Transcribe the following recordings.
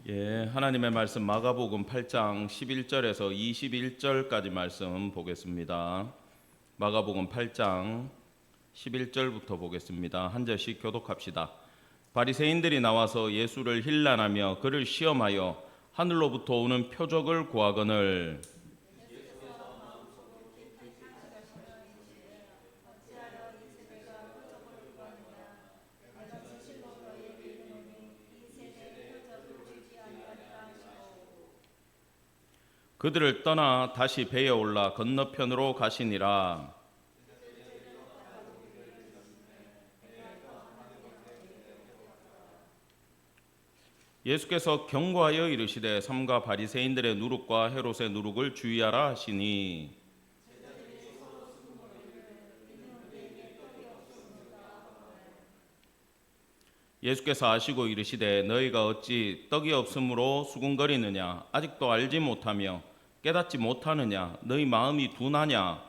하나님의 말씀 마가복음 8장 11절에서 21절까지 말씀 보겠습니다. 마가복음 8장 11절부터 보겠습니다. 한 절씩 교독합시다. 바리새인들이 나와서 예수를 힐난하며 그를 시험하여 하늘로부터 오는 표적을 구하거늘 그들을 떠나 다시 배에 올라 건너편으로 가시니라. 예수께서 경고하여 이르시되 삼가 바리새인들의 누룩과 헤롯의 누룩을 주의하라 하시니 예수께서 아시고 이르시되 너희가 어찌 떡이 없으므로 수군거리느냐 아직도 알지 못하며 깨닫지 못하느냐 너희 마음이 둔하냐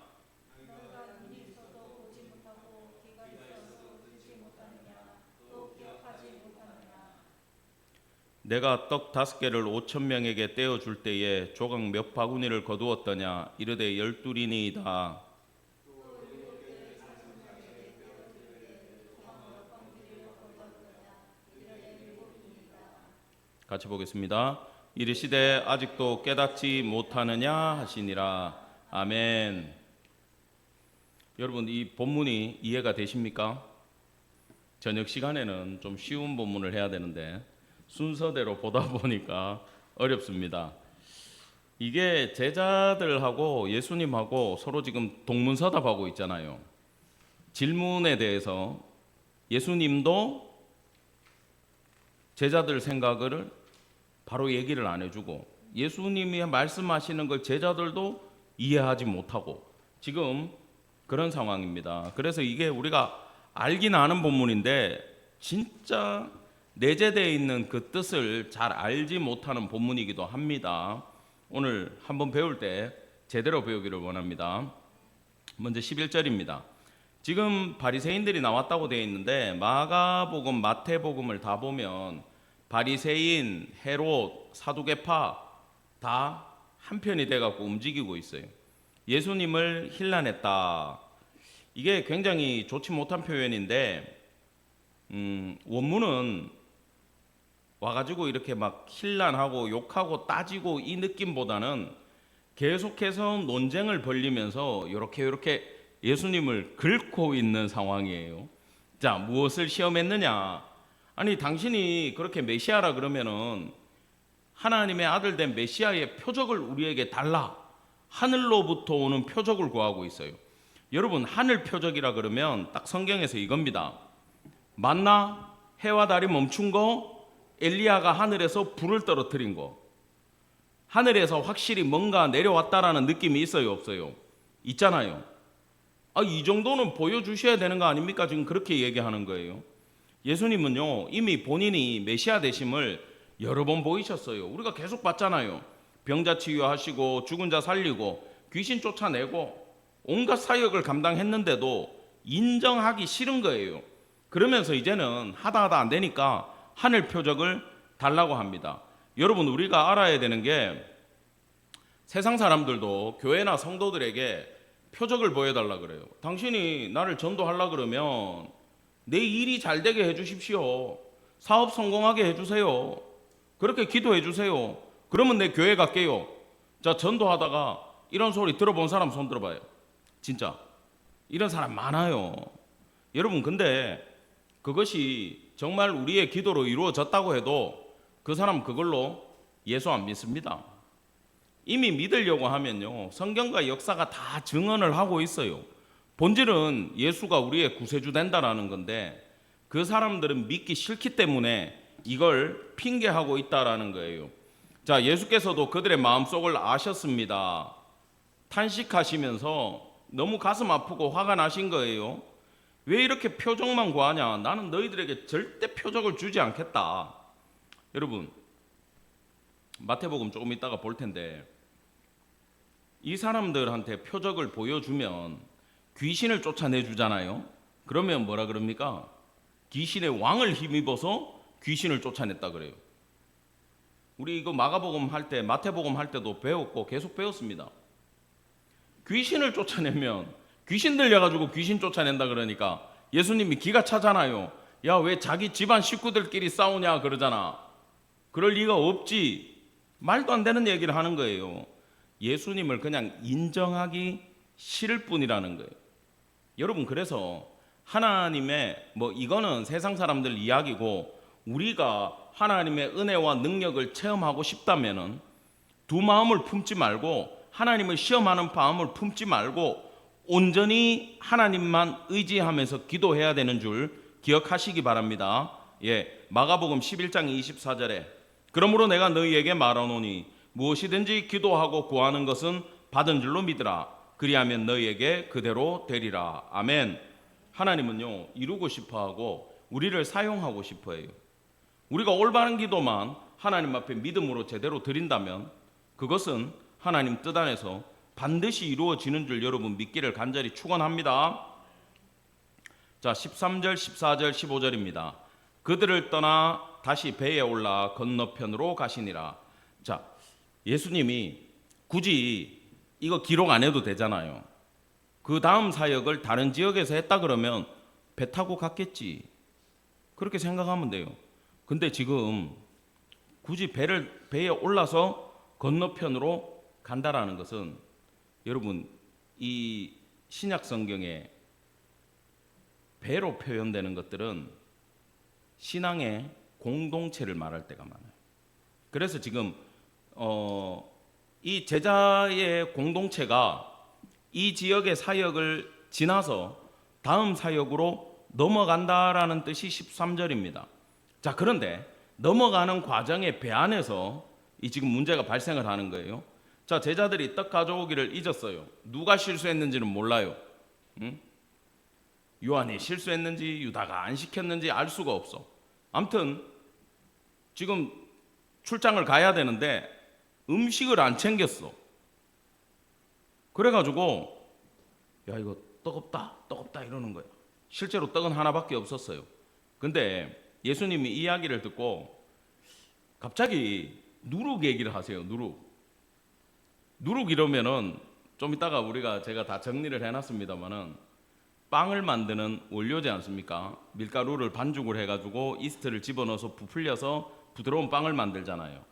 내가 떡 5개를 5,000명에게 떼어줄 때에 조각 몇 바구니를 거두었더냐 이르되 12이니이다. 같이 보겠습니다. 이르시되 아직도 깨닫지 못하느냐 하시니라. 아멘. 여러분, 이 본문이 이해가 되십니까? 저녁 시간에는 좀 쉬운 본문을 해야 되는데 순서대로 보다 보니까 어렵습니다. 이게 제자들하고 예수님하고 서로 지금 동문서답하고 있잖아요. 질문에 대해서 예수님도 제자들 생각을 바로 얘기를 안 해주고 예수님이 말씀하시는 걸 제자들도 이해하지 못하고 지금 그런 상황입니다. 그래서 이게 우리가 알긴 아는 본문인데 진짜 내재되어 있는 그 뜻을 잘 알지 못하는 본문이기도 합니다. 오늘 한번 배울 때 제대로 배우기를 원합니다. 먼저 11절입니다. 지금 바리새인들이 나왔다고 되어 있는데 마가복음, 마태복음을 다 보면 바리새인, 헤롯, 사두개파 다 한편이 돼갖고 움직이고 있어요. 예수님을 힐난했다. 이게 굉장히 좋지 못한 표현인데 원문은 와가지고 이렇게 막 힐난하고 욕하고 따지고 이 느낌보다는 계속해서 논쟁을 벌리면서 이렇게 예수님을 긁고 있는 상황이에요. 자, 무엇을 시험했느냐? 아니, 당신이 그렇게 메시아라 그러면은 하나님의 아들 된 메시아의 표적을 우리에게 달라. 하늘로부터 오는 표적을 구하고 있어요. 여러분, 하늘 표적이라 그러면 딱 성경에서 이겁니다. 만나 해와 달이 멈춘 거, 엘리야가 하늘에서 불을 떨어뜨린 거. 하늘에서 확실히 뭔가 내려왔다라는 느낌이 있어요, 없어요? 있잖아요. 이 정도는 보여주셔야 되는 거 아닙니까? 지금 그렇게 얘기하는 거예요. 예수님은요, 이미 본인이 메시아 되심을 여러 번 보이셨어요. 우리가 계속 봤잖아요. 병자 치유하시고 죽은 자 살리고 귀신 쫓아내고 온갖 사역을 감당했는데도 인정하기 싫은 거예요. 그러면서 이제는 하다 안 되니까 하늘 표적을 달라고 합니다. 여러분, 우리가 알아야 되는 게 세상 사람들도 교회나 성도들에게 표적을 보여달라 그래요. 당신이 나를 전도하려 그러면 내 일이 잘 되게 해주십시오. 사업 성공하게 해주세요. 그렇게 기도해 주세요. 그러면 내 교회 갈게요. 자, 전도하다가 이런 소리 들어본 사람 손 들어봐요. 진짜 이런 사람 많아요. 여러분, 근데 그것이 정말 우리의 기도로 이루어졌다고 해도 그 사람 그걸로 예수 안 믿습니다. 이미 믿으려고 하면요, 성경과 역사가 다 증언을 하고 있어요. 본질은 예수가 우리의 구세주 된다라는 건데 그 사람들은 믿기 싫기 때문에 이걸 핑계하고 있다라는 거예요. 자, 예수께서도 그들의 마음속을 아셨습니다. 탄식하시면서 너무 가슴 아프고 화가 나신 거예요. 왜 이렇게 표적만 구하냐? 나는 너희들에게 절대 표적을 주지 않겠다. 여러분, 마태복음 조금 이따가 볼 텐데 이 사람들한테 표적을 보여주면 귀신을 쫓아내주잖아요. 그러면 뭐라 그럽니까? 귀신의 왕을 힘입어서 귀신을 쫓아냈다 그래요. 우리 이거 마가복음 할 때, 마태복음 할 때도 배웠고 계속 배웠습니다. 귀신을 쫓아내면 귀신 들려가지고 귀신 쫓아낸다 그러니까 예수님이 기가 차잖아요. 야, 왜 자기 집안 식구들끼리 싸우냐 그러잖아. 그럴 리가 없지. 말도 안 되는 얘기를 하는 거예요. 예수님을 그냥 인정하기 싫을 뿐이라는 거예요. 여러분, 그래서 하나님의 이거는 세상 사람들 이야기고, 우리가 하나님의 은혜와 능력을 체험하고 싶다면은 두 마음을 품지 말고, 하나님을 시험하는 마음을 품지 말고 온전히 하나님만 의지하면서 기도해야 되는 줄 기억하시기 바랍니다. 마가복음 11장 24절에 그러므로 내가 너희에게 말하노니 무엇이든지 기도하고 구하는 것은 받은 줄로 믿으라. 그리하면 너희에게 그대로 되리라. 아멘. 하나님은요, 이루고 싶어하고 우리를 사용하고 싶어해요. 우리가 올바른 기도만 하나님 앞에 믿음으로 제대로 드린다면 그것은 하나님 뜻 안에서 반드시 이루어지는 줄 여러분 믿기를 간절히 축원합니다. 자, 13절, 14절, 15절입니다. 그들을 떠나 다시 배에 올라 건너편으로 가시니라. 자, 예수님이 굳이 이거 기록 안 해도 되잖아요. 그 다음 사역을 다른 지역에서 했다 그러면 배 타고 갔겠지. 그렇게 생각하면 돼요. 근데 지금 굳이 배에 올라서 건너편으로 간다라는 것은, 여러분, 이 신약 성경에 배로 표현되는 것들은 신앙의 공동체를 말할 때가 많아요. 그래서 지금 이 제자의 공동체가 이 지역의 사역을 지나서 다음 사역으로 넘어간다라는 뜻이 13절입니다. 자, 그런데 넘어가는 과정의 배 안에서 이 지금 문제가 발생을 하는 거예요. 자, 제자들이 떡 가져오기를 잊었어요. 누가 실수했는지는 몰라요. 요한이 실수했는지 유다가 안 시켰는지 알 수가 없어. 아무튼 지금 출장을 가야 되는데 음식을 안 챙겼어. 그래가지고 야, 이거 떡없다 이러는 거야. 실제로 떡은 하나밖에 없었어요. 근데 예수님이 이야기를 듣고 갑자기 누룩 얘기를 하세요. 누룩 이러면은 좀 이따가 제가 다 정리를 해놨습니다만은 빵을 만드는 원료지 않습니까? 밀가루를 반죽을 해가지고 이스트를 집어넣어서 부풀려서 부드러운 빵을 만들잖아요.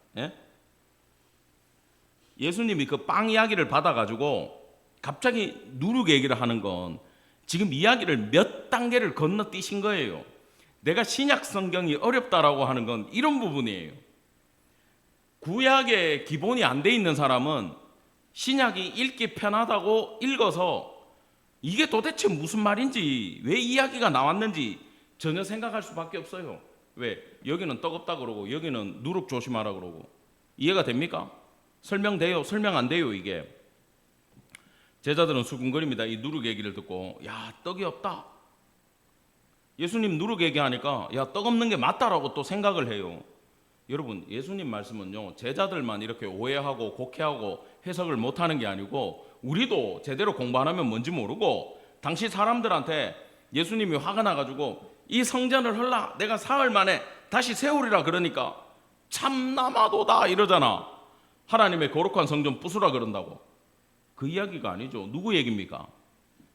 예수님이 그 빵 이야기를 받아가지고 갑자기 누룩 얘기를 하는 건 지금 이야기를 몇 단계를 건너뛰신 거예요. 내가 신약 성경이 어렵다라고 하는 건 이런 부분이에요. 구약의 기본이 안 돼 있는 사람은 신약이 읽기 편하다고 읽어서 이게 도대체 무슨 말인지, 왜 이야기가 나왔는지 전혀 생각할 수밖에 없어요. 왜? 여기는 떡없다 그러고 여기는 누룩 조심하라 그러고. 이해가 됩니까? 설명돼요? 설명 안 돼요? 이게 제자들은 수군거립니다. 이 누룩 얘기를 듣고, 야, 떡이 없다. 예수님 누룩 얘기하니까 야, 떡 없는 게 맞다라고 또 생각을 해요. 여러분, 예수님 말씀은요, 제자들만 이렇게 오해하고 곡해하고 해석을 못하는 게 아니고 우리도 제대로 공부 안 하면 뭔지 모르고, 당시 사람들한테 예수님이 화가 나가지고 이 성전을 헐라 내가 사흘 만에 다시 세우리라 그러니까 참나마도다 이러잖아. 하나님의 거룩한 성전 부수라 그런다고. 그 이야기가 아니죠. 누구 얘기입니까?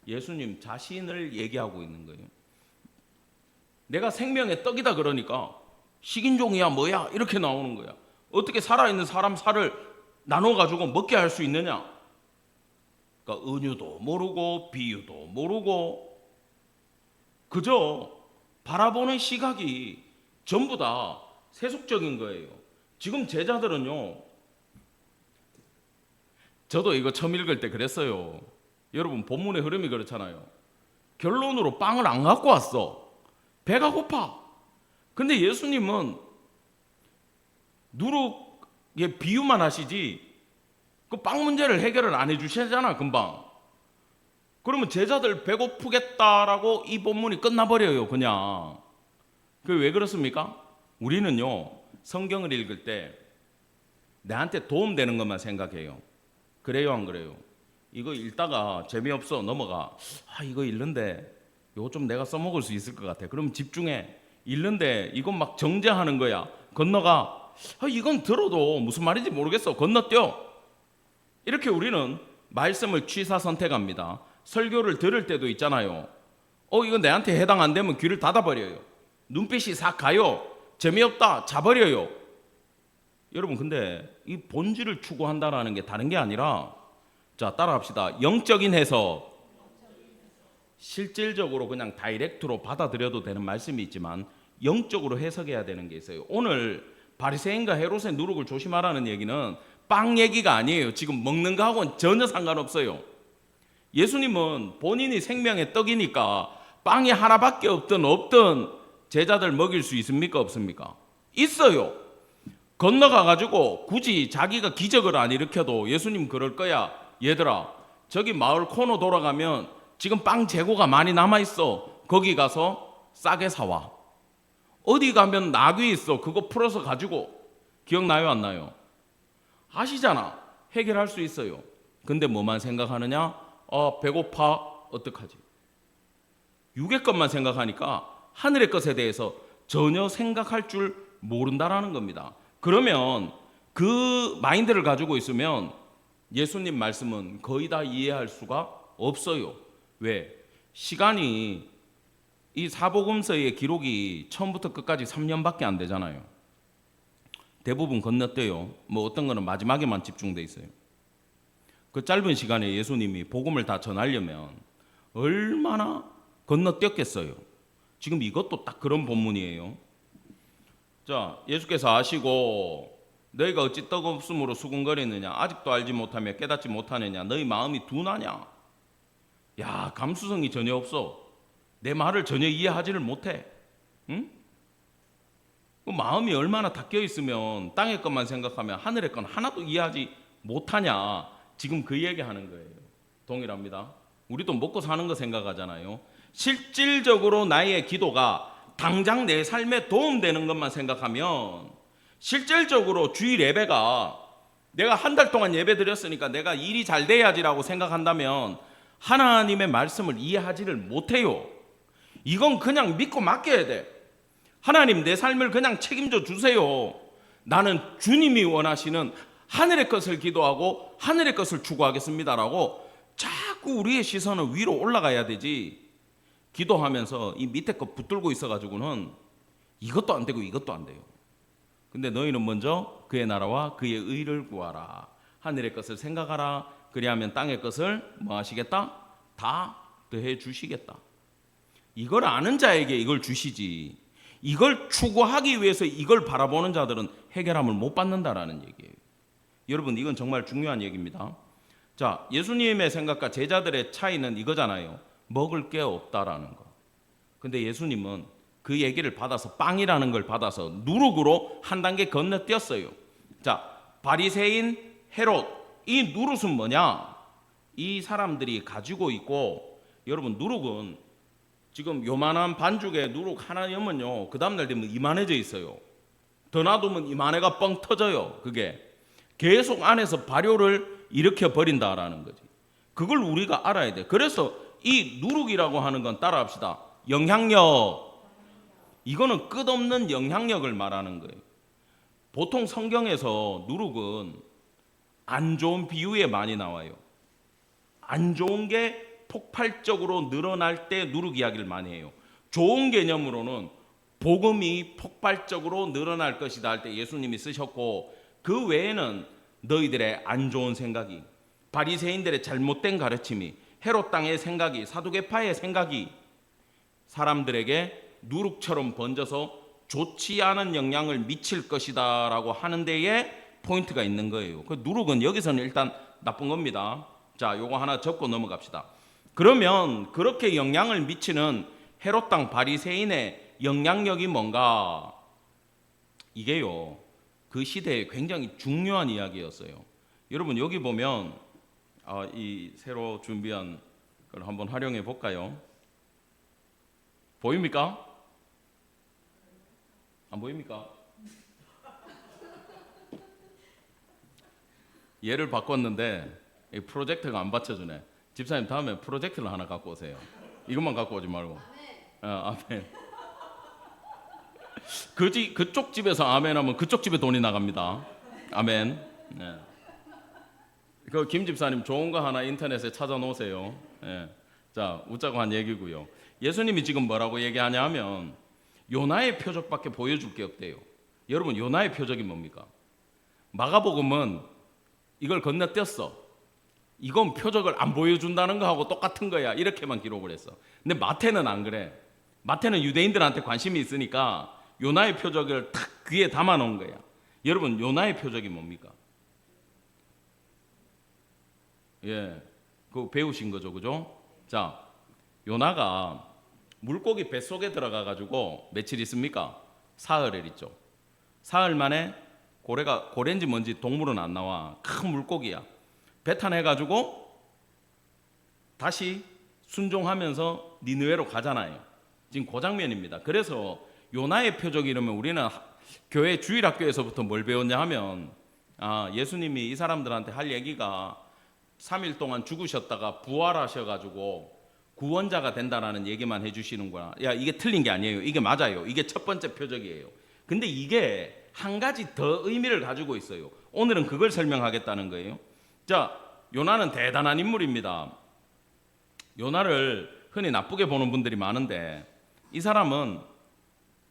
예수님 자신을 얘기하고 있는 거예요. 내가 생명의 떡이다 그러니까 식인종이야 뭐야 이렇게 나오는 거야. 어떻게 살아있는 사람 살을 나눠가지고 먹게 할 수 있느냐. 그러니까 은유도 모르고 비유도 모르고 그저 바라보는 시각이 전부 다 세속적인 거예요. 지금 제자들은요, 저도 이거 처음 읽을 때 그랬어요. 여러분, 본문의 흐름이 그렇잖아요. 결론으로 빵을 안 갖고 왔어. 배가 고파. 근데 예수님은 누룩의 비유만 하시지 그 빵 문제를 해결을 안 해주시잖아 금방. 그러면 제자들 배고프겠다라고 이 본문이 끝나버려요 그냥. 그게 왜 그렇습니까? 우리는요, 성경을 읽을 때 나한테 도움되는 것만 생각해요. 그래요 안 그래요? 이거 읽다가 재미없어 넘어가. 이거 읽는데 이거 좀 내가 써먹을 수 있을 것 같아. 그럼 집중해. 읽는데 이건 막 정죄하는 거야. 건너가. 이건 들어도 무슨 말인지 모르겠어. 건너뛰어. 이렇게 우리는 말씀을 취사 선택합니다. 설교를 들을 때도 있잖아요. 이거 내한테 해당 안 되면 귀를 닫아버려요. 눈빛이 싹 가요. 재미없다. 자버려요. 여러분, 근데 이 본질을 추구한다라는 게 다른 게 아니라, 자, 따라합시다. 영적인 해석. 실질적으로 그냥 다이렉트로 받아들여도 되는 말씀이 있지만 영적으로 해석해야 되는 게 있어요. 오늘 바리새인과 헤롯의 누룩을 조심하라는 얘기는 빵 얘기가 아니에요. 지금 먹는 거하고는 전혀 상관없어요. 예수님은 본인이 생명의 떡이니까 빵이 하나밖에 없든 제자들 먹일 수 있습니까? 없습니까? 있어요. 건너가가지고 굳이 자기가 기적을 안 일으켜도 예수님 그럴 거야. 얘들아, 저기 마을 코너 돌아가면 지금 빵 재고가 많이 남아있어. 거기 가서 싸게 사와. 어디 가면 나귀 있어. 그거 풀어서 가지고. 기억나요? 안 나요? 아시잖아. 해결할 수 있어요. 근데 뭐만 생각하느냐? 배고파. 어떡하지? 육의 것만 생각하니까 하늘의 것에 대해서 전혀 생각할 줄 모른다라는 겁니다. 그러면 그 마인드를 가지고 있으면 예수님 말씀은 거의 다 이해할 수가 없어요. 왜? 시간이 이 사복음서의 기록이 처음부터 끝까지 3년밖에 안 되잖아요. 대부분 건너뛰어요. 뭐 어떤 거는 마지막에만 집중돼 있어요. 그 짧은 시간에 예수님이 복음을 다 전하려면 얼마나 건너뛰었겠어요. 지금 이것도 딱 그런 본문이에요. 자, 예수께서 아시고 너희가 어찌 떡 없음으로 수군거리느냐, 아직도 알지 못하며 깨닫지 못하느냐, 너희 마음이 둔하냐. 야, 감수성이 전혀 없어. 내 말을 전혀 이해하지를 못해. 응? 그 마음이 얼마나 닫혀 있으면 땅의 것만 생각하면 하늘의 건 하나도 이해하지 못하냐. 지금 그 얘기하는 거예요. 동일합니다. 우리도 먹고 사는 거 생각하잖아요. 실질적으로 나의 기도가 당장 내 삶에 도움되는 것만 생각하면, 실질적으로 주일 예배가 내가 한 달 동안 예배 드렸으니까 내가 일이 잘 돼야지라고 생각한다면 하나님의 말씀을 이해하지를 못해요. 이건 그냥 믿고 맡겨야 돼. 하나님, 내 삶을 그냥 책임져 주세요. 나는 주님이 원하시는 하늘의 것을 기도하고 하늘의 것을 추구하겠습니다라고 자꾸 우리의 시선은 위로 올라가야 되지. 기도하면서 이 밑에 거 붙들고 있어가지고는 이것도 안 되고 이것도 안 돼요. 근데 너희는 먼저 그의 나라와 그의 의를 구하라. 하늘의 것을 생각하라. 그리하면 땅의 것을 뭐 하시겠다? 다 더해 주시겠다. 이걸 아는 자에게 이걸 주시지. 이걸 추구하기 위해서 이걸 바라보는 자들은 해결함을 못 받는다라는 얘기예요. 여러분, 이건 정말 중요한 얘기입니다. 자, 예수님의 생각과 제자들의 차이는 이거잖아요. 먹을 게 없다라는 거. 근데 예수님은 그 얘기를 받아서, 빵이라는 걸 받아서 누룩으로 한 단계 건너뛰었어요. 자, 바리새인 헤롯, 이 누룩은 뭐냐? 이 사람들이 가지고 있고, 여러분, 누룩은 지금 요만한 반죽에 누룩 하나 넣으면요, 그 다음날 되면 이만해져 있어요. 더 놔두면 이만해가 뻥 터져요. 그게 계속 안에서 발효를 일으켜 버린다라는 거지. 그걸 우리가 알아야 돼. 그래서 이 누룩이라고 하는 건 따라합시다. 영향력. 이거는 끝없는 영향력을 말하는 거예요. 보통 성경에서 누룩은 안 좋은 비유에 많이 나와요. 안 좋은 게 폭발적으로 늘어날 때 누룩 이야기를 많이 해요. 좋은 개념으로는 복음이 폭발적으로 늘어날 것이다 할 때 예수님이 쓰셨고, 그 외에는 너희들의 안 좋은 생각이, 바리새인들의 잘못된 가르침이, 헤롯 땅의 생각이, 사두개파의 생각이 사람들에게 누룩처럼 번져서 좋지 않은 영향을 미칠 것이다 라고 하는 데에 포인트가 있는 거예요. 그 누룩은 여기서는 일단 나쁜 겁니다. 자, 요거 하나 적고 넘어갑시다. 그러면 그렇게 영향을 미치는 헤롯 땅 바리새인의 영향력이 뭔가? 이게요, 그 시대에 굉장히 중요한 이야기였어요. 여러분, 여기 보면 이 새로 준비한 걸 한번 활용해 볼까요? 보입니까? 안 보입니까? 얘를 바꿨는데 이 프로젝터가 안 받쳐주네. 집사님, 다음에 프로젝터를 하나 갖고 오세요. 이것만 갖고 오지 말고. 아멘. 그쪽 집에서 아멘하면 그쪽 집에 돈이 나갑니다. 아멘. 네. 그 김 집사님 좋은 거 하나 인터넷에 찾아놓으세요. 예. 자, 웃자고 한 얘기고요. 예수님이 지금 뭐라고 얘기하냐면 요나의 표적밖에 보여줄 게 없대요. 여러분, 요나의 표적이 뭡니까? 마가복음은 이걸 건너뛰었어. 이건 표적을 안 보여준다는 거하고 똑같은 거야. 이렇게만 기록을 했어. 근데 마태는 안 그래. 마태는 유대인들한테 관심이 있으니까 요나의 표적을 탁 귀에 담아 놓은 거야. 여러분, 요나의 표적이 뭡니까? 예, 그거 배우신 거죠, 그죠? 자, 요나가 물고기 뱃속에 들어가 가지고 며칠 있습니까? 사흘을 있죠. 사흘 만에 고래인지 뭔지 동물은 안 나와. 큰 물고기야. 배탄해 가지고 다시 순종하면서 니느웨로 가잖아요. 지금 그 장면입니다. 그래서 요나의 표적이 이러면 우리는 교회 주일학교에서부터 뭘 배웠냐 하면 예수님이 이 사람들한테 할 얘기가 3일 동안 죽으셨다가 부활하셔가지고 구원자가 된다라는 얘기만 해주시는구나. 야, 이게 틀린 게 아니에요. 이게 맞아요. 이게 첫 번째 표적이에요. 근데 이게 한 가지 더 의미를 가지고 있어요. 오늘은 그걸 설명하겠다는 거예요. 자, 요나는 대단한 인물입니다. 요나를 흔히 나쁘게 보는 분들이 많은데 이 사람은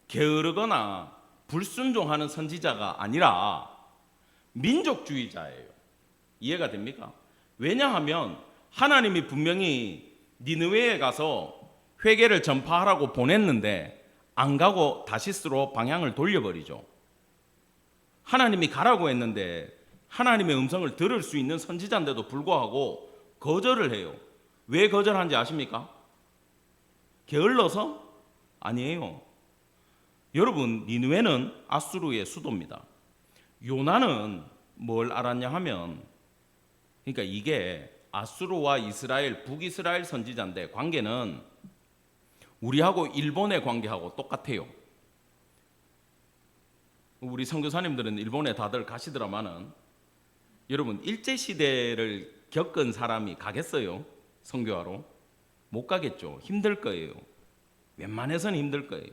게으르거나 불순종하는 선지자가 아니라 민족주의자예요. 이해가 됩니까? 왜냐하면 하나님이 분명히 니느웨에 가서 회개를 전파하라고 보냈는데 안 가고 다시스로 방향을 돌려버리죠. 하나님이 가라고 했는데 하나님의 음성을 들을 수 있는 선지자인데도 불구하고 거절을 해요. 왜 거절한지 아십니까? 게을러서? 아니에요. 여러분, 니느웨는 아수르의 수도입니다. 요나는 뭘 알았냐 하면, 그러니까 이게 아수르와 이스라엘, 북이스라엘 선지자인데 관계는 우리하고 일본의 관계하고 똑같아요. 우리 선교사님들은 일본에 다들 가시더라마는 여러분, 일제시대를 겪은 사람이 가겠어요? 선교하러? 못 가겠죠. 힘들 거예요. 웬만해서는 힘들 거예요.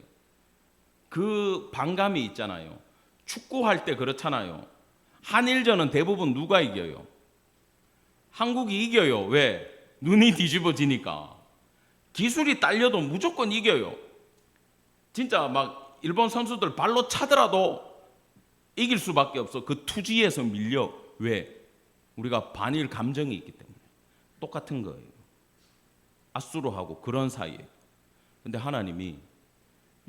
그 반감이 있잖아요. 축구할 때 그렇잖아요. 한일전은 대부분 누가 이겨요? 한국이 이겨요. 왜? 눈이 뒤집어지니까. 기술이 딸려도 무조건 이겨요. 진짜 막 일본 선수들 발로 차더라도 이길 수밖에 없어. 그 투지에서 밀려. 왜? 우리가 반일 감정이 있기 때문에. 똑같은 거예요. 아수르하고 그런 사이에. 근데 하나님이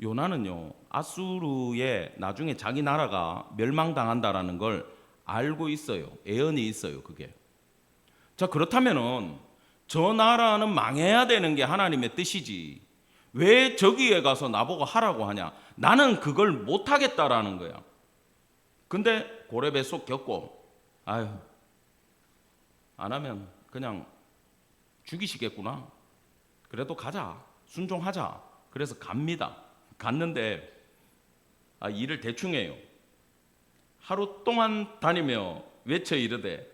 요나는요, 아수르에 나중에 자기 나라가 멸망당한다라는 걸 알고 있어요. 애언이 있어요, 그게. 자, 그렇다면은 저 나라는 망해야 되는 게 하나님의 뜻이지. 왜 저기에 가서 나보고 하라고 하냐? 나는 그걸 못 하겠다라는 거야. 근데 고래뱃속 겪고, 아유, 안 하면 그냥 죽이시겠구나. 그래도 가자. 순종하자. 그래서 갑니다. 갔는데 일을 대충 해요. 하루 동안 다니며 외쳐 이르되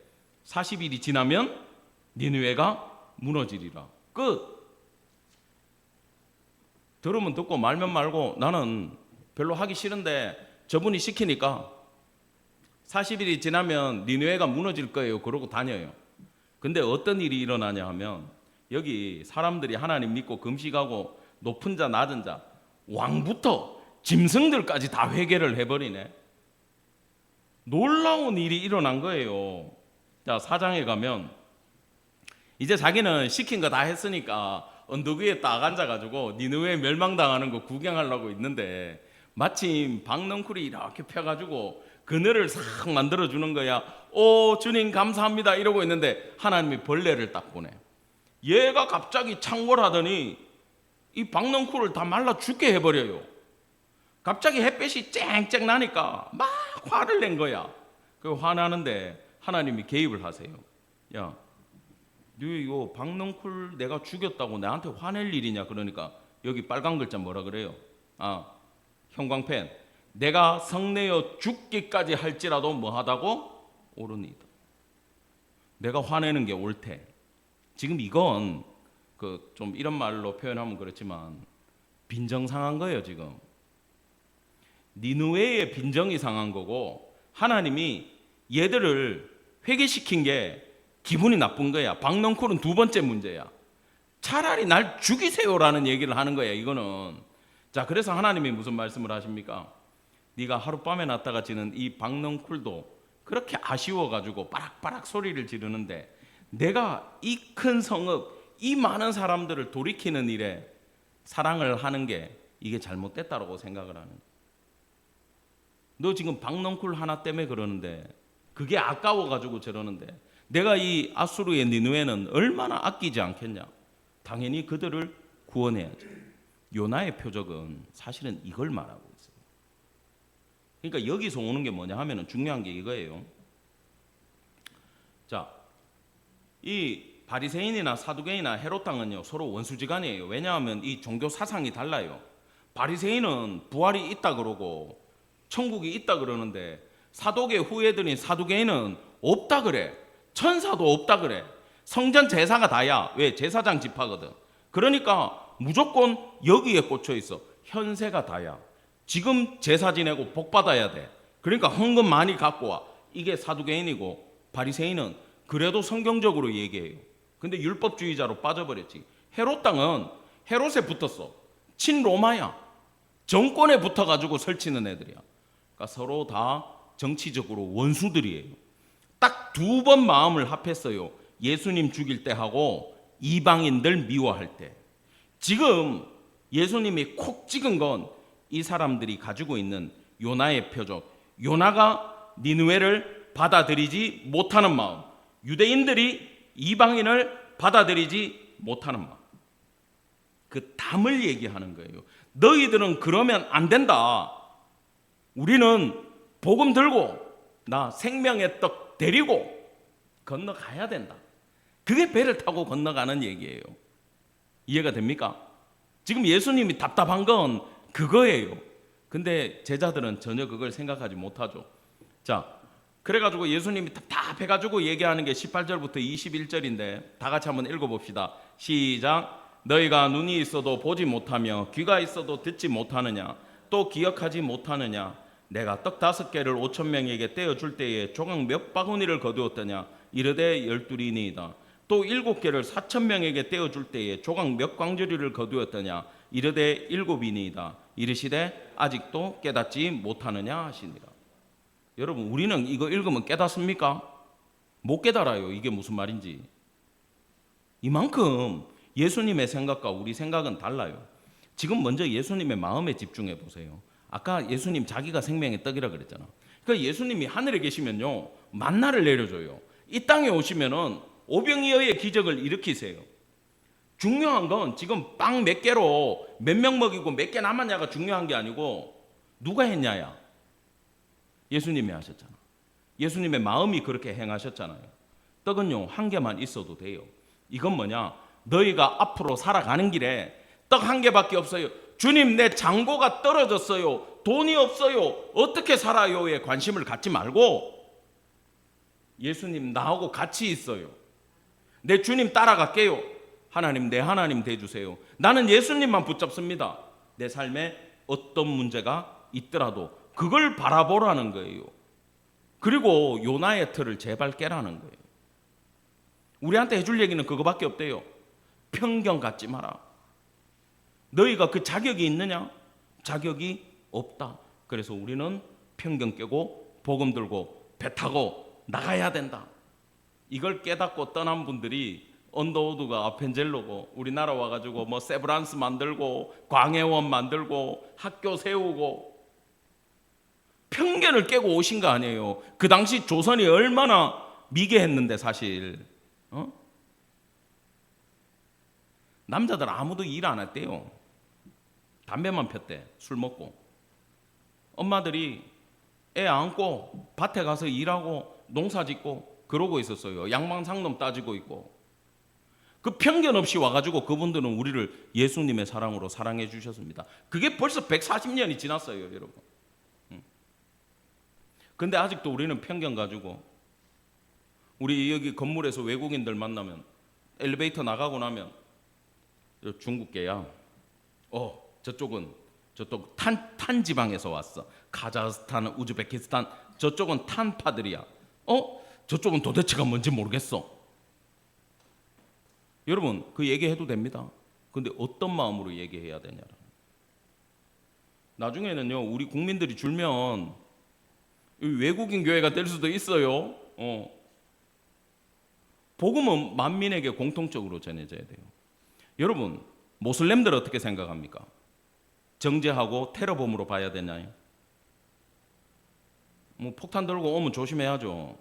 40일이 지나면 니느웨가 무너지리라. 끝. 들으면 듣고 말면 말고 나는 별로 하기 싫은데 저분이 시키니까 40일이 지나면 니느웨가 무너질 거예요. 그러고 다녀요. 근데 어떤 일이 일어나냐 하면 여기 사람들이 하나님 믿고 금식하고 높은 자 낮은 자 왕부터 짐승들까지 다 회개를 해버리네. 놀라운 일이 일어난 거예요. 자, 4장에 가면 이제 자기는 시킨 거 다 했으니까 언덕 위에 딱 앉아가지고 니느웨 멸망당하는 거 구경하려고 있는데 마침 박넝쿨이 이렇게 펴가지고 그늘을 싹 만들어주는 거야. 오, 주님 감사합니다 이러고 있는데 하나님이 벌레를 딱 보내. 얘가 갑자기 창궐하더니 이 박넝쿨을 다 말라 죽게 해버려요. 갑자기 햇볕이 쨍쨍 나니까 막 화를 낸 거야. 그 화나는데 하나님이 개입을 하세요. 야, 너 이거 박넝쿨 내가 죽였다고 나한테 화낼 일이냐? 그러니까 여기 빨간 글자 뭐라 그래요? 형광펜. 내가 성내어 죽기까지 할지라도 뭐하다고? 옳으니이다. 내가 화내는 게 옳대. 지금 이건 좀 이런 말로 표현하면 그렇지만 빈정상한 거예요. 지금 니느웨의 빈정이 상한 거고 하나님이 얘들을 회개시킨 게 기분이 나쁜 거야. 박넝쿨은 두 번째 문제야. 차라리 날 죽이세요라는 얘기를 하는 거야. 이거는. 자, 그래서 하나님이 무슨 말씀을 하십니까? 네가 하룻밤에 났다가 지는 이 박넝쿨도 그렇게 아쉬워가지고 빠락빠락 소리를 지르는데 내가 이 큰 성읍, 이 많은 사람들을 돌이키는 일에 사랑을 하는 게 이게 잘못됐다고 생각을 하는 거야. 너 지금 박넝쿨 하나 때문에 그러는데 그게 아까워가지고 저러는데 내가 이 아수르의 니느웨는 얼마나 아끼지 않겠냐. 당연히 그들을 구원해야지. 요나의 표적은 사실은 이걸 말하고 있어요. 그러니까 여기서 오는 게 뭐냐 하면은 중요한 게 이거예요. 자, 이 바리새인이나 사두개인이나 헤롯 당은요 서로 원수지간이에요. 왜냐하면 이 종교 사상이 달라요. 바리새인은 부활이 있다 그러고 천국이 있다 그러는데 사도계 후예들인 사두개인은 없다 그래. 천사도 없다 그래. 성전 제사가 다야. 왜? 제사장 집하거든. 그러니까 무조건 여기에 꽂혀 있어. 현세가 다야. 지금 제사 지내고 복 받아야 돼. 그러니까 헌금 많이 갖고 와. 이게 사두개인이고 바리새인은 그래도 성경적으로 얘기해요. 근데 율법주의자로 빠져버렸지. 헤롯 당은 헤롯에 붙었어. 친로마야. 정권에 붙어가지고 설치는 애들이야. 그러니까 서로 다 정치적으로 원수들이에요. 딱 두 번 마음을 합했어요. 예수님 죽일 때 하고 이방인들 미워할 때. 지금 예수님이 콕 찍은 건 이 사람들이 가지고 있는 요나의 표적. 요나가 니느웨를 받아들이지 못하는 마음. 유대인들이 이방인을 받아들이지 못하는 마음. 그 담을 얘기하는 거예요. 너희들은 그러면 안 된다. 우리는 복음 들고 나 생명의 떡 데리고 건너가야 된다. 그게 배를 타고 건너가는 얘기예요. 이해가 됩니까? 지금 예수님이 답답한 건 그거예요. 근데 제자들은 전혀 그걸 생각하지 못하죠. 자, 그래가지고 예수님이 답답해가지고 얘기하는 게 18절부터 21절인데 다 같이 한번 읽어봅시다. 시작. 너희가 눈이 있어도 보지 못하며 귀가 있어도 듣지 못하느냐 또 기억하지 못하느냐 내가 떡 5개를 5,000명에게 떼어줄 때에 조각 몇 바구니를 거두었더냐 이르되 12이니이다. 또 7개를 4,000명에게 떼어줄 때에 조각 몇 광주리를 거두었더냐 이르되 7이니이다. 이르시되 아직도 깨닫지 못하느냐 하시니라. 여러분 우리는 이거 읽으면 깨닫습니까? 못 깨달아요. 이게 무슨 말인지. 이만큼 예수님의 생각과 우리 생각은 달라요. 지금 먼저 예수님의 마음에 집중해 보세요. 아까 예수님 자기가 생명의 떡이라 그랬잖아. 그러니까 예수님이 하늘에 계시면요 만나를 내려줘요. 이 땅에 오시면은 오병이어의 기적을 일으키세요. 중요한 건 지금 빵 몇 개로 몇 명 먹이고 몇 개 남았냐가 중요한 게 아니고 누가 했냐야. 예수님이 하셨잖아. 예수님의 마음이 그렇게 행하셨잖아요. 떡은요 한 개만 있어도 돼요. 이건 뭐냐? 너희가 앞으로 살아가는 길에 떡 한 개밖에 없어요. 주님 내 잔고가 떨어졌어요. 돈이 없어요. 어떻게 살아요에 관심을 갖지 말고 예수님 나하고 같이 있어요. 내 주님 따라갈게요. 하나님 내 하나님 돼주세요. 나는 예수님만 붙잡습니다. 내 삶에 어떤 문제가 있더라도 그걸 바라보라는 거예요. 그리고 요나의 틀을 제발 깨라는 거예요. 우리한테 해줄 얘기는 그거밖에 없대요. 편견 갖지 마라. 너희가 그 자격이 있느냐? 자격이 없다. 그래서 우리는 편견 깨고 복음 들고 배 타고 나가야 된다. 이걸 깨닫고 떠난 분들이 언더우드가 아펜젤로고 우리나라 와가지고 뭐 세브란스 만들고 광해원 만들고 학교 세우고 편견을 깨고 오신 거 아니에요. 그 당시 조선이 얼마나 미개했는데 사실 남자들 아무도 일 안 했대요. 담배만 폈대. 술 먹고. 엄마들이 애 안고 밭에 가서 일하고 농사 짓고 그러고 있었어요. 양방상놈 따지고 있고. 그 편견 없이 와가지고 그분들은 우리를 예수님의 사랑으로 사랑해 주셨습니다. 그게 벌써 140년이 지났어요, 여러분. 근데 아직도 우리는 편견 가지고 우리 여기 건물에서 외국인들 만나면 엘리베이터 나가고 나면 중국계야. 저쪽은 저쪽 탄 지방에서 왔어. 카자흐스탄, 우즈베키스탄 저쪽은 탄파들이야. 저쪽은 도대체가 뭔지 모르겠어. 여러분 그 얘기해도 됩니다. 근데 어떤 마음으로 얘기해야 되냐. 나중에는요 우리 국민들이 줄면 외국인 교회가 될 수도 있어요. 복음은 만민에게 공통적으로 전해져야 돼요. 여러분 모슬렘들 어떻게 생각합니까? 정죄하고 테러범으로 봐야 되나요? 뭐 폭탄 들고 오면 조심해야죠.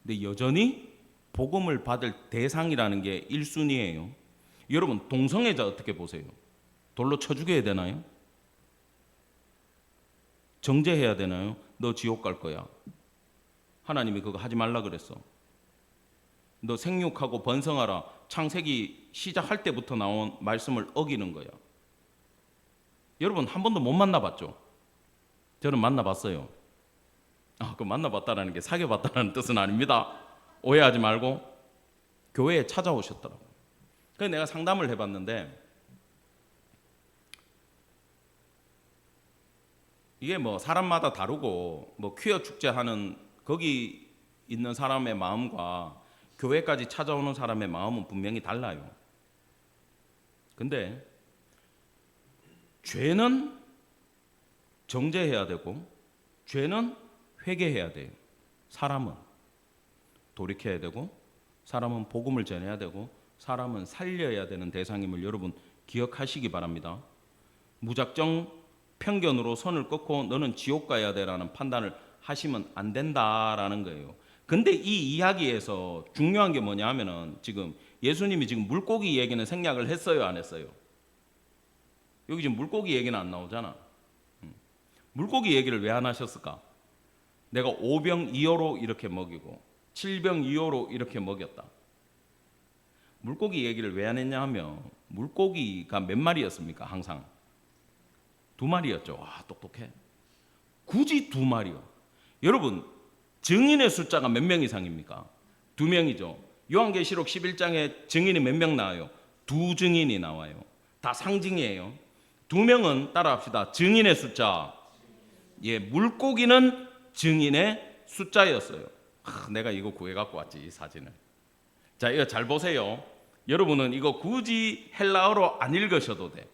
근데 여전히 복음을 받을 대상이라는 게 1순위예요. 여러분 동성애자 어떻게 보세요? 돌로 쳐 죽여야 되나요? 정죄해야 되나요? 너 지옥 갈 거야. 하나님이 그거 하지 말라 그랬어. 너 생육하고 번성하라. 창세기 시작할 때부터 나온 말씀을 어기는 거야. 여러분 한 번도 못 만나봤죠? 저는 만나봤어요. 그 만나봤다라는 게 사귀어봤다는 뜻은 아닙니다. 오해하지 말고 교회에 찾아오셨더라고요. 그래서 내가 상담을 해봤는데 이게 뭐 사람마다 다르고 뭐 퀴어 축제하는 거기 있는 사람의 마음과 교회까지 찾아오는 사람의 마음은 분명히 달라요. 근데 죄는 정죄해야 되고 죄는 회개해야 돼요. 사람은 돌이켜야 되고 사람은 복음을 전해야 되고 사람은 살려야 되는 대상임을 여러분 기억하시기 바랍니다. 무작정 편견으로 선을 꺾고 너는 지옥 가야 돼라는 판단을 하시면 안 된다라는 거예요. 근데 이 이야기에서 중요한 게 뭐냐 하면은 지금 예수님이 지금 물고기 얘기는 생략을 했어요, 안 했어요? 여기 지금 물고기 얘기는 안 나오잖아. 물고기 얘기를 왜 안 하셨을까? 내가 5병 2호로 이렇게 먹이고 7병 2호로 이렇게 먹였다. 물고기 얘기를 왜 안 했냐 하면 물고기가 몇 마리였습니까? 항상 2마리였죠. 와, 똑똑해. 굳이 2마리요. 여러분 증인의 숫자가 몇 명 이상입니까? 2명이죠. 요한계시록 11장에 증인이 몇 명 나와요? 2 증인이 나와요. 다 상징이에요. 2명은 따라합시다. 증인의 숫자. 물고기는 증인의 숫자였어요. 내가 이거 구해갖고 왔지, 이 사진을. 자, 이거 잘 보세요. 여러분은 이거 굳이 헬라어로 안 읽으셔도 돼.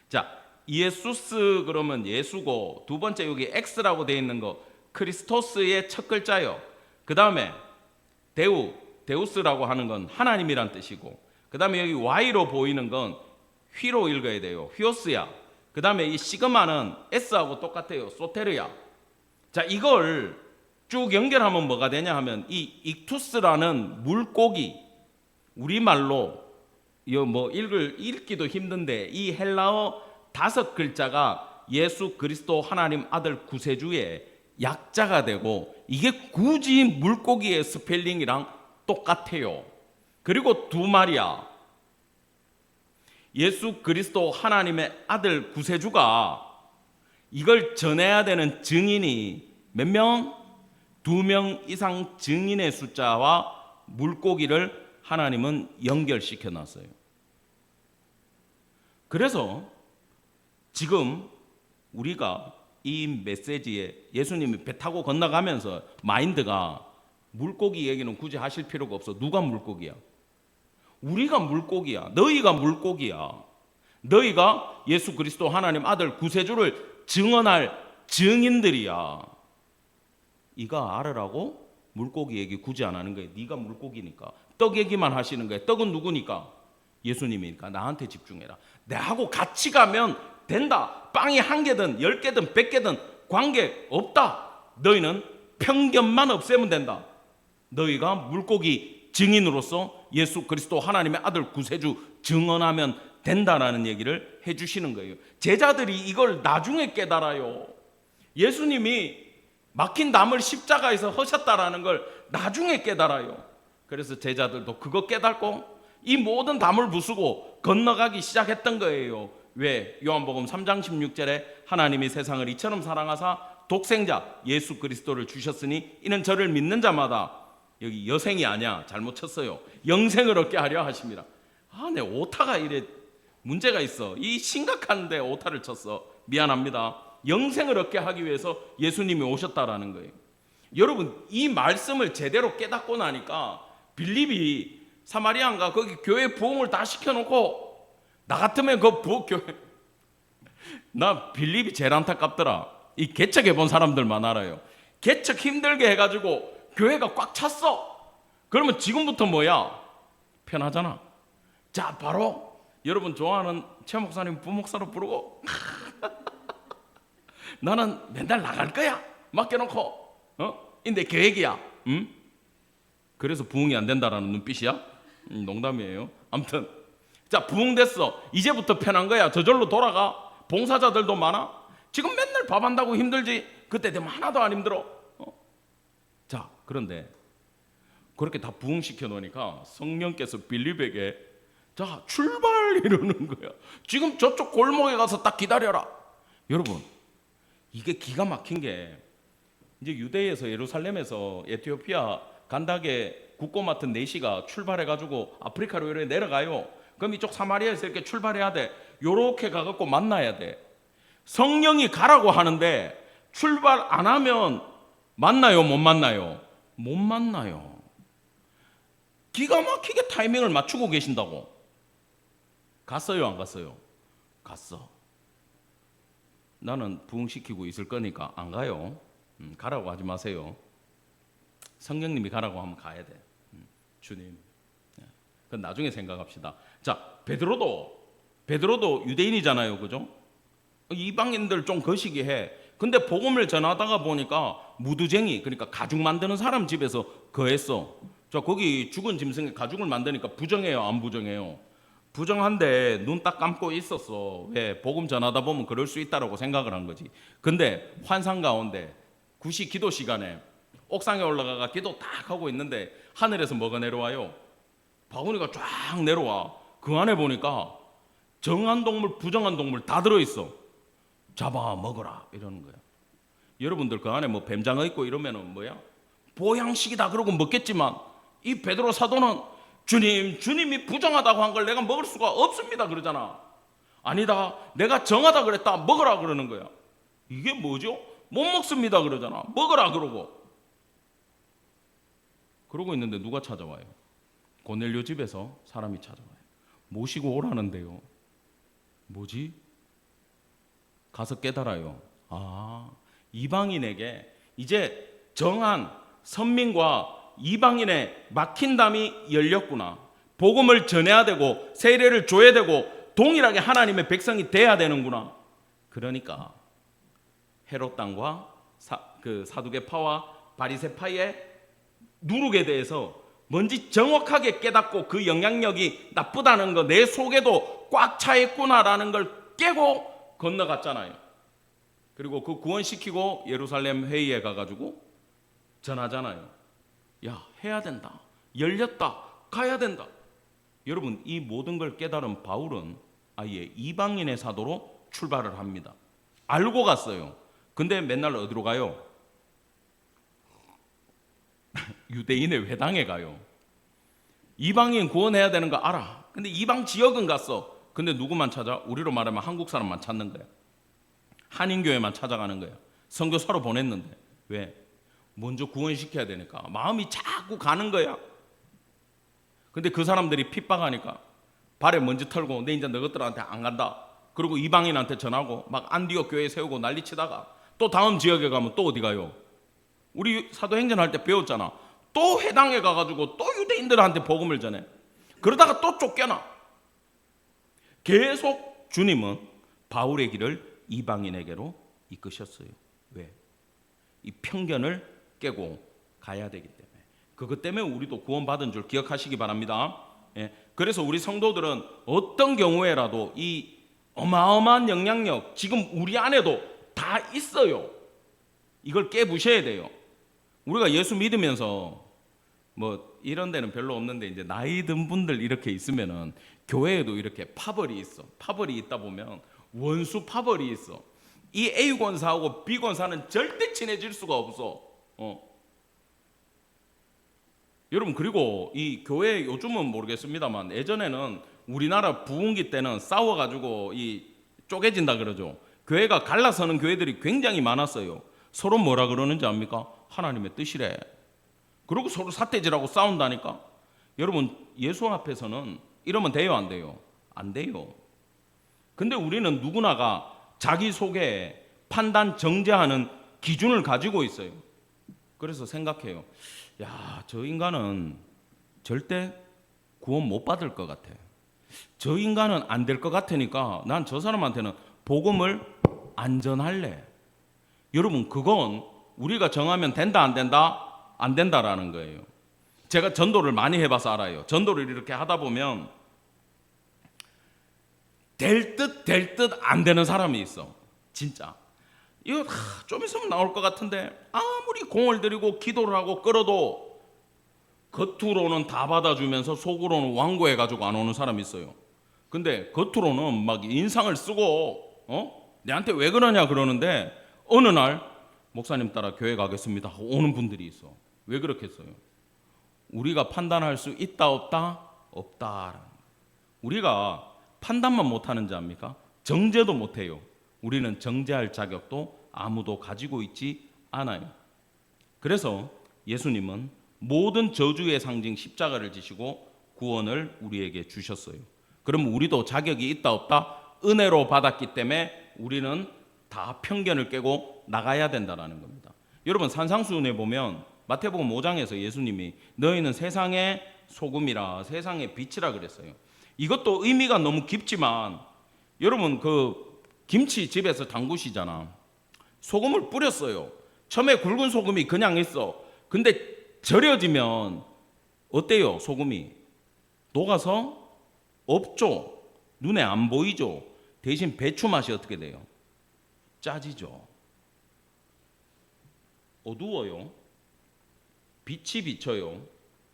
자, 예수스 그러면 예수고, 두 번째 여기 X라고 되어 있는 거 크리스토스의 첫 글자요. 그 다음에 데우스라고 하는 건 하나님이란 뜻이고, 그 다음에 여기 Y로 보이는 건 휘로 읽어야 돼요. 휘오스야. 그 다음에 이 시그마는 S하고 똑같아요. 소테르야. 자, 이걸 쭉 연결하면 뭐가 되냐 하면 이 익투스라는 물고기, 우리말로 뭐 읽기도 힘든데 이 헬라어 5글자가 예수 그리스도 하나님 아들 구세주의 약자가 되고 이게 굳이 물고기의 스펠링이랑 똑같아요. 그리고 2마리야. 예수 그리스도 하나님의 아들 구세주가 이걸 전해야 되는 증인이 몇 명? 2명 이상 증인의 숫자와 물고기를 하나님은 연결시켜 놨어요. 그래서 지금 우리가 이 메시지에 예수님이 배 타고 건너가면서 마인드가 물고기 얘기는 굳이 하실 필요가 없어. 누가 물고기야? 우리가 물고기야. 너희가 물고기야. 너희가 예수 그리스도 하나님 아들 구세주를 증언할 증인들이야. 이거 알으라고 물고기 얘기 굳이 안 하는 거예요. 네가 물고기니까. 떡 얘기만 하시는 거예요. 떡은 누구니까? 예수님이니까. 나한테 집중해라. 내하고 같이 가면 된다. 빵이 1개든 10개든 100개든 관계 없다. 너희는 편견만 없애면 된다. 너희가 물고기 증인으로서 예수 그리스도 하나님의 아들 구세주 증언하면 된다라는 얘기를 해주시는 거예요. 제자들이 이걸 나중에 깨달아요. 예수님이 막힌 담을 십자가에서 하셨다라는 걸 나중에 깨달아요. 그래서 제자들도 그거 깨닫고 이 모든 담을 부수고 건너가기 시작했던 거예요. 왜? 요한복음 3장 16절에 하나님이 세상을 이처럼 사랑하사 독생자 예수 그리스도를 주셨으니 이는 저를 믿는 자마다, 여기 여생이 아니야, 잘못 쳤어요, 영생을 얻게 하려 하십니다. 내 오타가 이래 문제가 있어. 이 심각한데 오타를 쳤어. 미안합니다. 영생을 얻게 하기 위해서 예수님이 오셨다라는 거예요. 여러분, 이 말씀을 제대로 깨닫고 나니까 빌립이 사마리아인가 거기 교회 부흥을 다 시켜놓고, 나 같으면 그 교회, 나 빌립이 제일 안타깝더라. 이 개척해 본 사람들만 알아요. 개척 힘들게 해가지고 교회가 꽉 찼어. 그러면 지금부터 뭐야? 편하잖아. 자, 바로 여러분 좋아하는 최 목사님 부목사로 부르고 나는 맨날 나갈 거야 맡겨놓고, 근데 계획이야. 그래서 부흥이 안 된다라는 눈빛이야? 농담이에요. 아무튼 자, 부흥됐어. 이제부터 편한 거야. 저절로 돌아가. 봉사자들도 많아. 지금 맨날 밥 한다고 힘들지. 그때 되면 하나도 안 힘들어. 자, 그런데 그렇게 다 부흥시켜 놓으니까 성령께서 빌립에게 자, 출발 이러는 거야. 지금 저쪽 골목에 가서 딱 기다려라. 여러분, 이게 기가 막힌 게, 이제 유대에서 예루살렘에서 에티오피아 간다게 국고 맡은 4시가 출발해가지고 아프리카로 이렇게 내려가요. 그럼 이쪽 사마리아에서 이렇게 출발해야 돼. 요렇게 가갖고 만나야 돼. 성령이 가라고 하는데 출발 안 하면 만나요, 못 만나요? 못 만나요. 기가 막히게 타이밍을 맞추고 계신다고. 갔어요, 안 갔어요? 갔어. 나는 부흥시키고 있을 거니까 안 가요. 가라고 하지 마세요. 성령님이 가라고 하면 가야 돼. 주님. 그건 나중에 생각합시다. 자, 베드로도 유대인이잖아요, 그죠? 이방인들 좀 거시기 해. 근데 복음을 전하다가 보니까 무두쟁이, 그러니까 가죽 만드는 사람 집에서 거했어. 자, 거기 죽은 짐승에 가죽을 만드니까 부정해요, 안 부정해요? 부정한데 눈 딱 감고 있었어. 왜? 복음 전하다 보면 그럴 수 있다라고 생각을 한 거지. 근데 환상 가운데 9시 기도 시간에 옥상에 올라가가 기도 딱 하고 있는데 하늘에서 뭐가 내려와요? 바구니가 쫙 내려와. 그 안에 보니까 정한 동물, 부정한 동물 다 들어있어. 잡아 먹어라 이러는 거야. 여러분들 그 안에 뭐 뱀장어 있고 이러면은 뭐야? 보양식이다 그러고 먹겠지만, 이 베드로 사도는 주님이 부정하다고 한 걸 내가 먹을 수가 없습니다 그러잖아. 아니다, 내가 정하다 그랬다, 먹으라 그러는 거야. 이게 뭐죠? 못 먹습니다 그러잖아. 먹으라 그러고 있는데 누가 찾아와요? 고넬료 집에서 사람이 찾아와요. 모시고 오라는데요. 뭐지? 가서 깨달아요. 아, 이방인에게 이제 정한 선민과 이방인의 막힌 담이 열렸구나. 복음을 전해야 되고 세례를 줘야 되고 동일하게 하나님의 백성이 돼야 되는구나. 그러니까 헤롯 당과 사두개파와 바리새파의 누룩에 대해서 뭔지 정확하게 깨닫고 그 영향력이 나쁘다는 거, 내 속에도 꽉 차 있구나라는 걸 깨고 건너갔잖아요. 그리고 그 구원시키고 예루살렘 회의에 가가지고 전하잖아요. 야, 해야 된다. 열렸다. 가야 된다. 여러분, 이 모든 걸 깨달은 바울은 아예 이방인의 사도로 출발을 합니다. 알고 갔어요. 근데 맨날 어디로 가요? 유대인의 회당에 가요. 이방인 구원해야 되는 거 알아. 근데 이방 지역은 갔어. 근데 누구만 찾아? 우리로 말하면 한국 사람만 찾는 거야. 한인교회만 찾아가는 거야. 선교사로 보냈는데. 왜? 먼저 구원시켜야 되니까. 마음이 자꾸 가는 거야. 근데 그 사람들이 핍박하니까 발에 먼지 털고 내 이제 너희들한테 안 간다. 그리고 이방인한테 전하고 막 안디옥 교회 세우고 난리치다가 또 다음 지역에 가면 또 어디 가요? 우리 사도행전 할 때 배웠잖아. 또 회당에 가가지고 또 유대인들한테 복음을 전해. 그러다가 또 쫓겨나. 계속 주님은 바울의 길을 이방인에게로 이끄셨어요. 왜? 이 편견을 깨고 가야 되기 때문에. 그것 때문에 우리도 구원받은 줄 기억하시기 바랍니다. 예. 그래서 우리 성도들은 어떤 경우에라도 이 어마어마한 영향력 지금 우리 안에도 다 있어요. 이걸 깨부셔야 돼요. 우리가 예수 믿으면서 뭐 이런 데는 별로 없는데 이제 나이 든 분들 이렇게 있으면은 교회에도 이렇게 파벌이 있어. 파벌이 있다 보면 원수 파벌이 있어. 이 A 권사하고 B 권사는 절대 친해질 수가 없어. 여러분, 그리고 이 교회 요즘은 모르겠습니다만 예전에는 우리나라 부흥기 때는 싸워가지고 이 쪼개진다 그러죠. 교회가 갈라서는 교회들이 굉장히 많았어요. 서로 뭐라 그러는지 압니까? 하나님의 뜻이래. 그리고 서로 삿대질하고 싸운다니까. 여러분, 예수 앞에서는 이러면 돼요, 안 돼요? 안 돼요. 근데 우리는 누구나가 자기 속에 판단 정죄하는 기준을 가지고 있어요. 그래서 생각해요. 야, 저 인간은 절대 구원 못 받을 것 같아. 저 인간은 안 될 것 같으니까 난 저 사람한테는 복음을 안 전할래. 여러분, 그건 우리가 정하면 된다 안 된다? 안 된다라는 거예요. 제가 전도를 많이 해봐서 알아요. 전도를 이렇게 하다 보면 될 듯 안 되는 사람이 있어. 진짜 이거 좀 있으면 나올 것 같은데 아무리 공을 들이고 기도를 하고 끌어도 겉으로는 다 받아주면서 속으로는 완고해가지고 안 오는 사람이 있어요. 근데 겉으로는 막 인상을 쓰고 내한테 왜 그러냐 그러는데 어느 날 목사님 따라 교회 가겠습니다 하고 오는 분들이 있어. 왜 그렇겠어요? 우리가 판단할 수 있다 없다? 없다. 우리가 판단만 못하는지 압니까? 정죄도 못해요. 우리는 정죄할 자격도 아무도 가지고 있지 않아요. 그래서 예수님은 모든 저주의 상징 십자가를 지시고 구원을 우리에게 주셨어요. 그럼 우리도 자격이 있다 없다? 은혜로 받았기 때문에 우리는 다 편견을 깨고 나가야 된다는 겁니다. 여러분, 산상수훈에 보면 마태복음 5장에서 예수님이 너희는 세상의 소금이라 세상의 빛이라 그랬어요. 이것도 의미가 너무 깊지만 여러분, 그 김치 집에서 담그시잖아. 소금을 뿌렸어요. 처음에 굵은 소금이 그냥 있어. 근데 절여지면 어때요? 소금이 녹아서 없죠. 눈에 안 보이죠. 대신 배추 맛이 어떻게 돼요? 짜지죠. 어두워요. 빛이 비쳐요.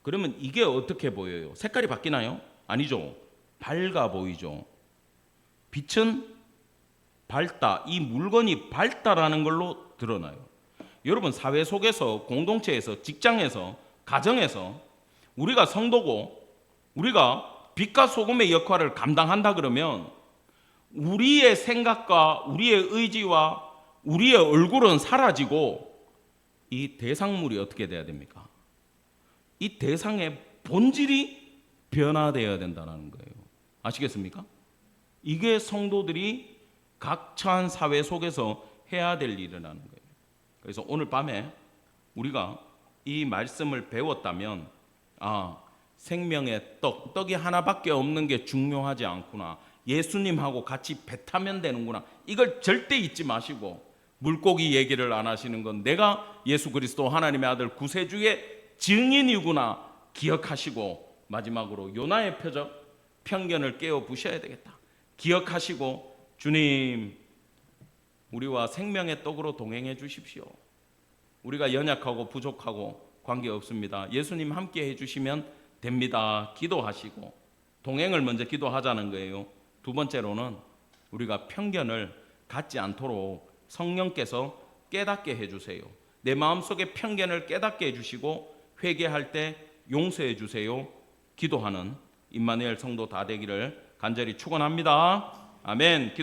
그러면 이게 어떻게 보여요? 색깔이 바뀌나요? 아니죠. 밝아 보이죠. 빛은 밝다. 이 물건이 밝다라는 걸로 드러나요. 여러분, 사회 속에서, 공동체에서, 직장에서, 가정에서 우리가 성도고 우리가 빛과 소금의 역할을 감당한다 그러면 우리의 생각과 우리의 의지와 우리의 얼굴은 사라지고 이 대상물이 어떻게 돼야 됩니까? 이 대상의 본질이 변화되어야 된다는 거예요. 아시겠습니까? 이게 성도들이 각처한 사회 속에서 해야 될 일이라는 거예요. 그래서 오늘 밤에 우리가 이 말씀을 배웠다면 생명의 떡이 하나밖에 없는 게 중요하지 않구나. 예수님하고 같이 배 타면 되는구나. 이걸 절대 잊지 마시고 물고기 얘기를 안 하시는 건 내가 예수 그리스도 하나님의 아들 구세주의 증인이구나 기억하시고 마지막으로 요나의 표적 편견을 깨어 부셔야 되겠다. 기억하시고 주님 우리와 생명의 떡으로 동행해 주십시오. 우리가 연약하고 부족하고 관계없습니다. 예수님 함께 해주시면 됩니다. 기도하시고 동행을 먼저 기도하자는 거예요. 두 번째로는 우리가 편견을 갖지 않도록 성령께서 깨닫게 해주세요. 내 마음속에 편견을 깨닫게 해주시고 회개할 때 용서해 주세요. 기도하는 임마누엘 성도 다 되기를 간절히 축원합니다. 아멘.